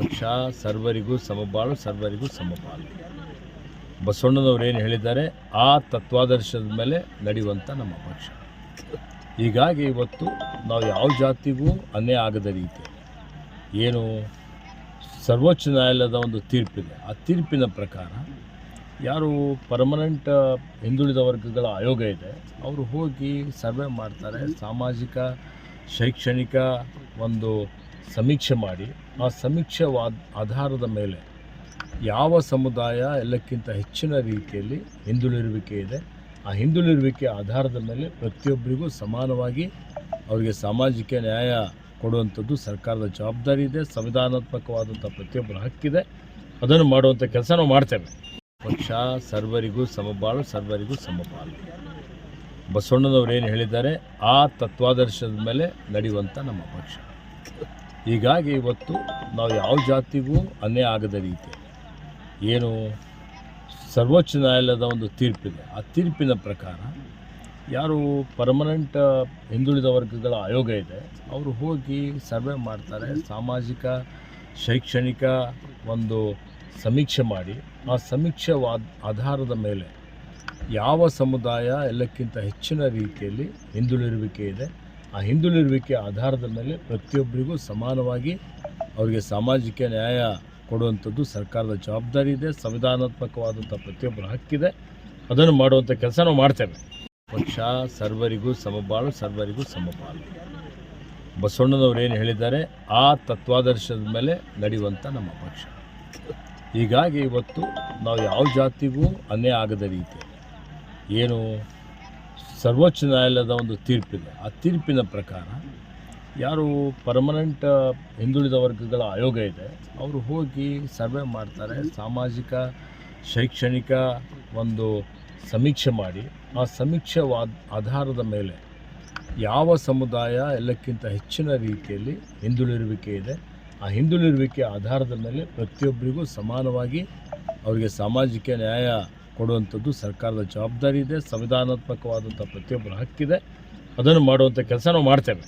ಪಕ್ಷ ಸರ್ವರಿಗೂ ಸಮಬಾಳು, ಸರ್ವರಿಗೂ ಸಮಪಾಲು. ಬಸವಣ್ಣನವರು ಏನು ಹೇಳಿದ್ದಾರೆ ಆ ತತ್ವಾದರ್ಶದ ಮೇಲೆ ನಡೆಯುವಂಥ ನಮ್ಮ ಪಕ್ಷ. ಹೀಗಾಗಿ ಇವತ್ತು ನಾವು ಯಾವ ಜಾತಿಗೂ ಅನ್ಯಾಯ ಆಗದ ರೀತಿ ಏನು ಸರ್ವೋಚ್ಚ ನ್ಯಾಯಾಲಯದ ಒಂದು ತೀರ್ಪಿದೆ, ಆ ತೀರ್ಪಿನ ಪ್ರಕಾರ ಯಾರು ಪರ್ಮನೆಂಟ್ ಹಿಂದುಳಿದ ವರ್ಗಗಳ ಆಯೋಗ ಇದೆ ಅವರು ಹೋಗಿ ಸರ್ವೆ ಮಾಡ್ತಾರೆ, ಸಾಮಾಜಿಕ ಶೈಕ್ಷಣಿಕ ಒಂದು ಸಮೀಕ್ಷೆ ಮಾಡಿ ಆ ಸಮೀಕ್ಷೆ ಆಧಾರದ ಮೇಲೆ ಯಾವ ಸಮುದಾಯ ಎಲ್ಲಕ್ಕಿಂತ ಹೆಚ್ಚಿನ ರೀತಿಯಲ್ಲಿ ಹಿಂದುಳಿರುವಿಕೆ ಇದೆ, ಆ ಹಿಂದುಳಿರುವಿಕೆ ಆಧಾರದ ಮೇಲೆ ಪ್ರತಿಯೊಬ್ಬರಿಗೂ ಸಮಾನವಾಗಿ ಅವರಿಗೆ ಸಾಮಾಜಿಕ ನ್ಯಾಯ ಕೊಡುವಂಥದ್ದು ಸರ್ಕಾರದ ಜವಾಬ್ದಾರಿ ಇದೆ. ಸಂವಿಧಾನಾತ್ಮಕವಾದಂಥ ಪ್ರತಿಯೊಬ್ಬರ ಹಕ್ಕಿದೆ, ಅದನ್ನು ಮಾಡುವಂಥ ಕೆಲಸ ನಾವು ಮಾಡ್ತೇವೆ. ಪಕ್ಷ ಸರ್ವರಿಗೂ ಸಮಬಾಳು, ಸರ್ವರಿಗೂ ಸಮಪಾಲು. ಬಸವಣ್ಣನವರು ಏನು ಹೇಳಿದ್ದಾರೆ ಆ ತತ್ವಾದರ್ಶದ ಮೇಲೆ ನಡೆಯುವಂಥ ನಮ್ಮ ಪಕ್ಷ. ಹೀಗಾಗಿ ಇವತ್ತು ನಾವು ಯಾವ ಜಾತಿಗೂ ಅನ್ಯಾಯ ಆಗದ ರೀತಿ ಏನು ಸರ್ವೋಚ್ಚ ನ್ಯಾಯಾಲಯದ ಒಂದು ತೀರ್ಪಿದೆ, ಆ ತೀರ್ಪಿನ ಪ್ರಕಾರ ಯಾರು ಪರ್ಮನೆಂಟ್ ಹಿಂದುಳಿದ ವರ್ಗಗಳ ಆಯೋಗ ಇದೆ ಅವರು ಹೋಗಿ ಸರ್ವೆ ಮಾಡ್ತಾರೆ, ಸಾಮಾಜಿಕ ಶೈಕ್ಷಣಿಕ ಒಂದು ಸಮೀಕ್ಷೆ ಮಾಡಿ ಆ ಸಮೀಕ್ಷೆ ಆಧಾರದ ಮೇಲೆ ಯಾವ ಸಮುದಾಯ ಎಲ್ಲಕ್ಕಿಂತ ಹೆಚ್ಚಿನ ರೀತಿಯಲ್ಲಿ ಹಿಂದುಳಿರುವಿಕೆ ಇದೆ, ಆ ಹಿಂದುಳಿರುವಿಕೆ ಆಧಾರದ ಮೇಲೆ ಪ್ರತಿಯೊಬ್ಬರಿಗೂ ಸಮಾನವಾಗಿ ಅವರಿಗೆ ಸಾಮಾಜಿಕ ನ್ಯಾಯ ಕೊಡುವಂಥದ್ದು ಸರ್ಕಾರದ ಜವಾಬ್ದಾರಿ ಇದೆ. ಸಂವಿಧಾನಾತ್ಮಕವಾದಂಥ ಪ್ರತಿಯೊಬ್ಬರ ಹಕ್ಕಿದೆ, ಅದನ್ನು ಮಾಡುವಂಥ ಕೆಲಸ ನಾವು ಮಾಡ್ತೇವೆ. ಪಕ್ಷ ಸರ್ವರಿಗೂ ಸಮಬಾಳು, ಸರ್ವರಿಗೂ ಸಮಪಾಲು. ಬಸವಣ್ಣನವರು ಏನು ಹೇಳಿದ್ದಾರೆ ಆ ತತ್ವಾದರ್ಶದ ಮೇಲೆ ನಡೆಯುವಂಥ ನಮ್ಮ ಪಕ್ಷ. ಹೀಗಾಗಿ ಇವತ್ತು ನಾವು ಯಾವ ಜಾತಿಗೂ ಅನ್ಯಾಯ ಆಗದ ರೀತಿ ಏನು ಸರ್ವೋಚ್ಚ ನ್ಯಾಯಾಲಯದ ಒಂದು ತೀರ್ಪಿದೆ, ಆ ತೀರ್ಪಿನ ಪ್ರಕಾರ ಯಾರು ಪರ್ಮನೆಂಟ್ ಹಿಂದುಳಿದ ವರ್ಗಗಳ ಆಯೋಗ ಇದೆ ಅವರು ಹೋಗಿ ಸರ್ವೆ ಮಾಡ್ತಾರೆ, ಸಾಮಾಜಿಕ ಶೈಕ್ಷಣಿಕ ಒಂದು ಸಮೀಕ್ಷೆ ಮಾಡಿ ಆ ಸಮೀಕ್ಷೆ ಆಧಾರದ ಮೇಲೆ ಯಾವ ಸಮುದಾಯ ಎಲ್ಲಕ್ಕಿಂತ ಹೆಚ್ಚಿನ ರೀತಿಯಲ್ಲಿ ಹಿಂದುಳಿರುವಿಕೆ ಇದೆ, ಆ ಹಿಂದುಳಿರುವಿಕೆ ಆಧಾರದ ಮೇಲೆ ಪ್ರತಿಯೊಬ್ಬರಿಗೂ ಸಮಾನವಾಗಿ ಅವರಿಗೆ ಸಾಮಾಜಿಕ ನ್ಯಾಯ ಕೊಡುವಂಥದ್ದು ಸರ್ಕಾರದ ಜವಾಬ್ದಾರಿ ಇದೆ. ಸಂವಿಧಾನಾತ್ಮಕವಾದಂಥ ಪ್ರತಿಯೊಬ್ಬರ ಹಕ್ಕಿದೆ, ಅದನ್ನು ಮಾಡುವಂಥ ಕೆಲಸ ನಾವು ಮಾಡ್ತೇವೆ.